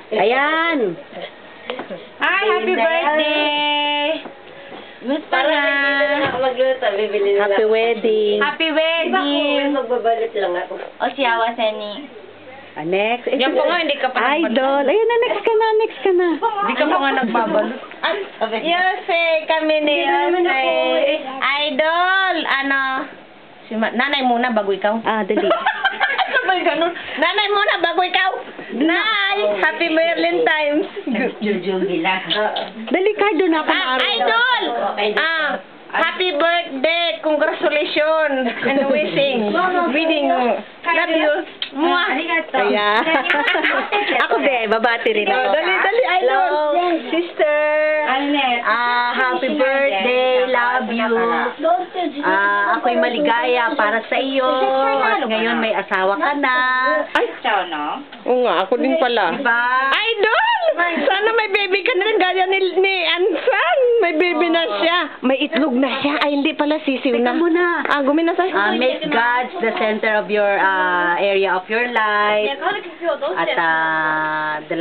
Ayan. Hi, happy birthday! Gusto Para na. hindi na ako magluto, bibili na Happy lang. wedding. Happy Iba ko, wedding! magbabalot lang ako. O siyawa, Seni. Next. Yan po nga, hindi ka pa Idol. Ayan na, next ka na, next ka na. Hindi ka pa nga nagbabalot. Yose, kami ni Yose. Idol! Ano? Nanay muna bago ikaw. Ah, dali. Sabay ganun. Nanay muna bago ikaw. Nay! Happy Merlin times. Dali ka, doon ako Idol! Happy birthday! Congratulations! And wishing. Wishing. Love you. Mwah! Kaya. Ako be, babati rin ako. Dali, Idol! Hello, sister. Happy birthday. Love you. Ako'y maligaya para sa iyo. At ngayon may asawa ka na. Ay, no? Oo nga, ako din pala. Diba? Idol! Sana may baby ka na rin gaya ni Ansan. May baby na siya. May itlog na siya. Ay, hindi pala sisiw na. Teka muna. Guminasay. Make God the center of your area of your life. At the